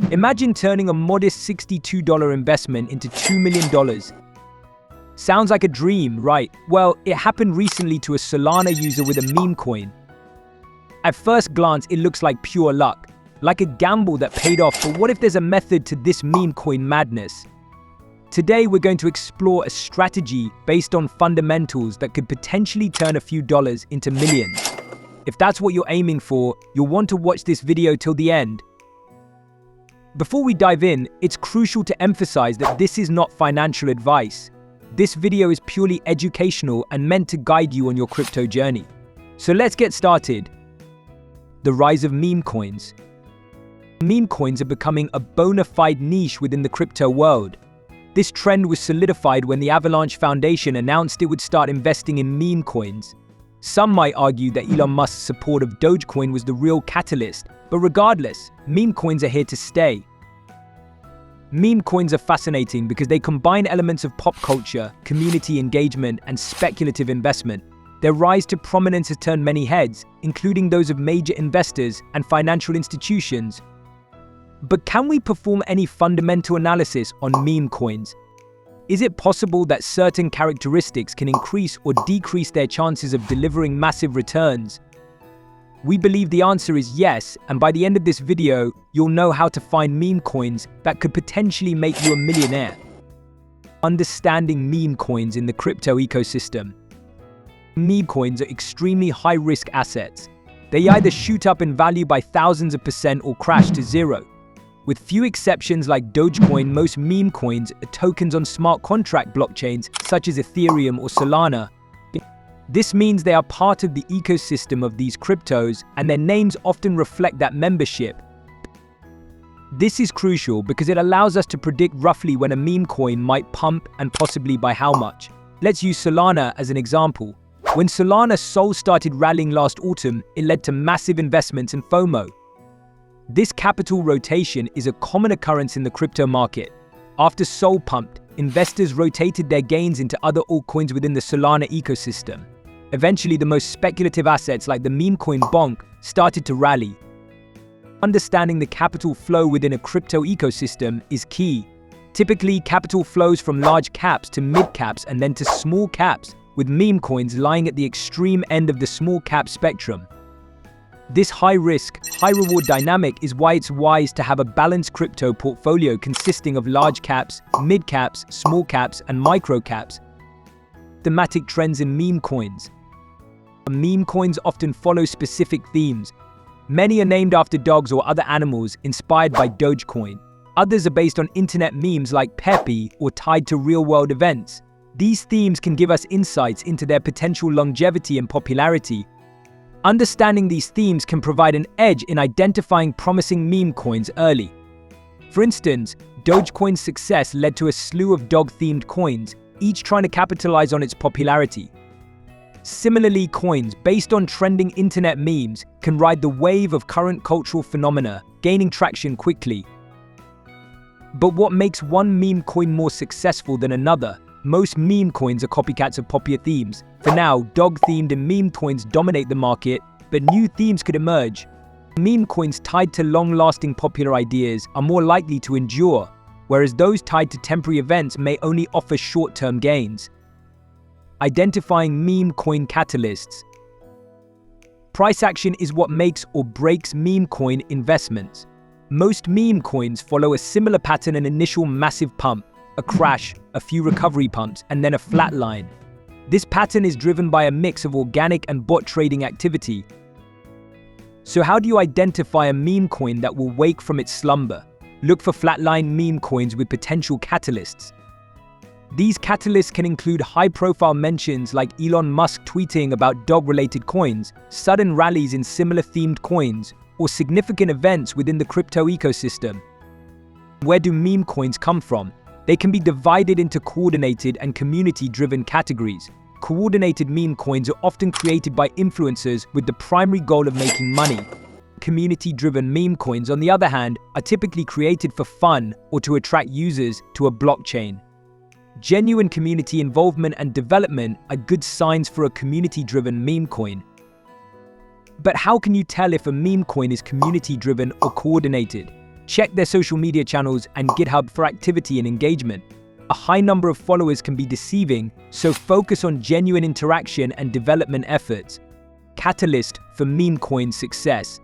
Imagine turning a modest $62 investment into $2 million. Sounds like a dream, right? Well, it happened recently to a Solana user with a meme coin. At first glance, it looks like pure luck, like a gamble that paid off, but what if there's a method to this meme coin madness? Today, we're going to explore a strategy based on fundamentals that could potentially turn a few dollars into millions. If that's what you're aiming for, you'll want to watch this video till the end. Before we dive in, it's crucial to emphasize that this is not financial advice. This video is purely educational and meant to guide you on your crypto journey. So let's get started. The rise of meme coins. Meme coins are becoming a bona fide niche within the crypto world. This trend was solidified when the Avalanche Foundation announced it would start investing in meme coins. Some might argue that Elon Musk's support of Dogecoin was the real catalyst, but regardless, meme coins are here to stay. Meme coins are fascinating because they combine elements of pop culture, community engagement, and speculative investment. Their rise to prominence has turned many heads, including those of major investors and financial institutions. But can we perform any fundamental analysis on meme coins? Is it possible that certain characteristics can increase or decrease their chances of delivering massive returns? We believe the answer is yes, and by the end of this video, you'll know how to find meme coins that could potentially make you a millionaire. Understanding meme coins in the crypto ecosystem. Meme coins are extremely high-risk assets. They either shoot up in value by thousands of % or crash to zero. With few exceptions like Dogecoin, most meme coins are tokens on smart contract blockchains such as Ethereum or Solana. This means they are part of the ecosystem of these cryptos, and their names often reflect that membership. This is crucial because it allows us to predict roughly when a meme coin might pump and possibly by how much. Let's use Solana as an example. When Solana's Sol started rallying last autumn, it led to massive investments and FOMO. This capital rotation is a common occurrence in the crypto market. After Sol pumped, investors rotated their gains into other altcoins within the Solana ecosystem. Eventually, the most speculative assets like the meme coin Bonk started to rally. Understanding the capital flow within a crypto ecosystem is key. Typically, capital flows from large caps to mid caps and then to small caps, with meme coins lying at the extreme end of the small cap spectrum. This high-risk, high-reward dynamic is why it's wise to have a balanced crypto portfolio consisting of large caps, mid caps, small caps, and micro caps. Thematic trends in meme coins. Meme coins often follow specific themes. Many are named after dogs or other animals inspired by Dogecoin. Others are based on internet memes like Pepe or tied to real-world events. These themes can give us insights into their potential longevity and popularity. Understanding these themes can provide an edge in identifying promising meme coins early. For instance, Dogecoin's success led to a slew of dog-themed coins, each trying to capitalize on its popularity. Similarly, coins based on trending internet memes can ride the wave of current cultural phenomena, gaining traction quickly. But what makes one meme coin more successful than another? Most meme coins are copycats of popular themes. For now, dog-themed and meme coins dominate the market, but new themes could emerge. Meme coins tied to long-lasting popular ideas are more likely to endure, whereas those tied to temporary events may only offer short-term gains. Identifying meme coin catalysts. Price action is what makes or breaks meme coin investments. Most meme coins follow a similar pattern: an initial massive pump, a crash, a few recovery pumps, and then a flat line. This pattern is driven by a mix of organic and bot trading activity. So how do you identify a meme coin that will wake from its slumber? Look for flatline meme coins with potential catalysts. These catalysts can include high-profile mentions like Elon Musk tweeting about dog-related coins, sudden rallies in similar themed coins, or significant events within the crypto ecosystem. Where do meme coins come from? They can be divided into coordinated and community-driven categories. Coordinated meme coins are often created by influencers with the primary goal of making money. Community-driven meme coins, on the other hand, are typically created for fun or to attract users to a blockchain. Genuine community involvement and development are good signs for a community-driven meme coin. But how can you tell if a meme coin is community-driven or coordinated? Check their social media channels and GitHub for activity and engagement. A high number of followers can be deceiving, so focus on genuine interaction and development efforts. Catalyst for meme coin success.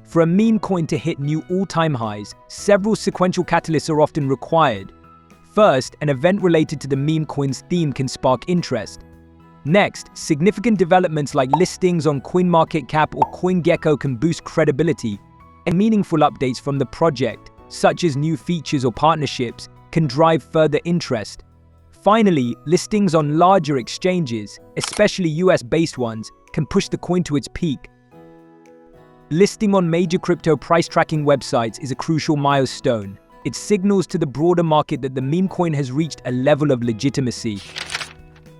For a meme coin to hit new all-time highs, several sequential catalysts are often required. First, an event related to the meme coin's theme can spark interest. Next, significant developments like listings on CoinMarketCap or CoinGecko can boost credibility, and meaningful updates from the project, such as new features or partnerships, can drive further interest. Finally, listings on larger exchanges, especially US-based ones, can push the coin to its peak. Listing on major crypto price tracking websites is a crucial milestone. It signals to the broader market that the meme coin has reached a level of legitimacy.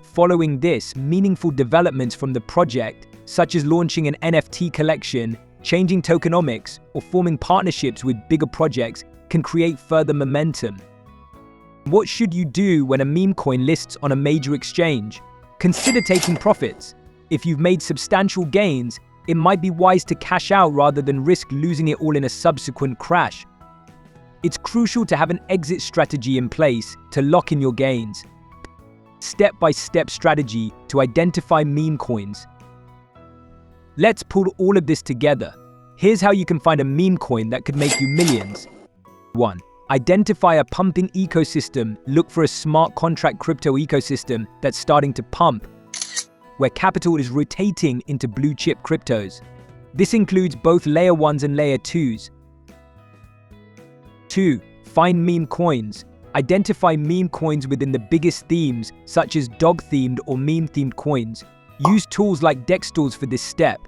Following this, meaningful developments from the project, such as launching an NFT collection, changing tokenomics, or forming partnerships with bigger projects, can create further momentum. What should you do when a meme coin lists on a major exchange? Consider taking profits. If you've made substantial gains, it might be wise to cash out rather than risk losing it all in a subsequent crash. It's crucial to have an exit strategy in place to lock in your gains. Step-by-step strategy to identify meme coins. Let's pull all of this together. Here's how you can find a meme coin that could make you millions. 1. Identify a pumping ecosystem. Look for a smart contract crypto ecosystem that's starting to pump, where capital is rotating into blue-chip cryptos. This includes both layer 1s and layer 2s. 2. Find meme coins. Identify meme coins within the biggest themes, such as dog-themed or meme-themed coins. Use tools like Dextools for this step.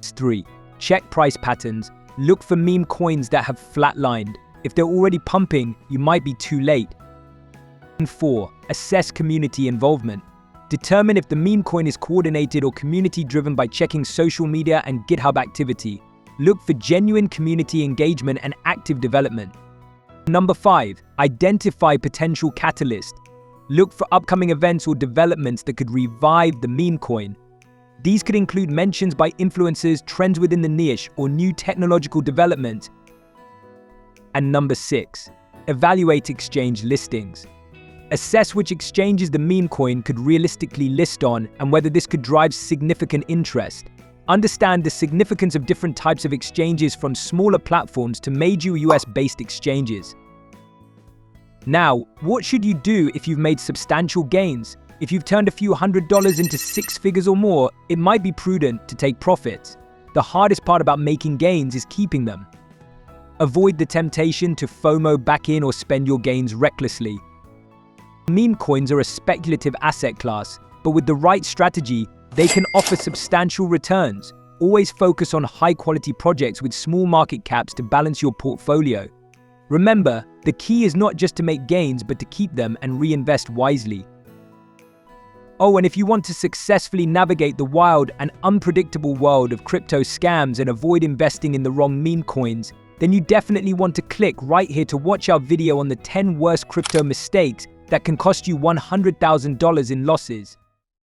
3. Check price patterns. Look for meme coins that have flatlined. If they're already pumping, you might be too late. 4. Assess community involvement. Determine if the meme coin is coordinated or community-driven by checking social media and GitHub activity. Look for genuine community engagement and active development. 5. Identify potential catalysts. Look for upcoming events or developments that could revive the meme coin. These could include mentions by influencers, trends within the niche, or new technological development. And 6. Evaluate exchange listings. Assess which exchanges the meme coin could realistically list on and whether this could drive significant interest. Understand the significance of different types of exchanges, from smaller platforms to major US-based exchanges. Now, what should you do if you've made substantial gains? If you've turned a few $100s into 6 figures or more, it might be prudent to take profits. The hardest part about making gains is keeping them. Avoid the temptation to FOMO back in or spend your gains recklessly. Meme coins are a speculative asset class, but with the right strategy, they can offer substantial returns. Always focus on high-quality projects with small market caps to balance your portfolio. Remember, the key is not just to make gains, but to keep them and reinvest wisely. Oh, and if you want to successfully navigate the wild and unpredictable world of crypto scams and avoid investing in the wrong meme coins, then you definitely want to click right here to watch our video on the 10 worst crypto mistakes that can cost you $100,000 in losses.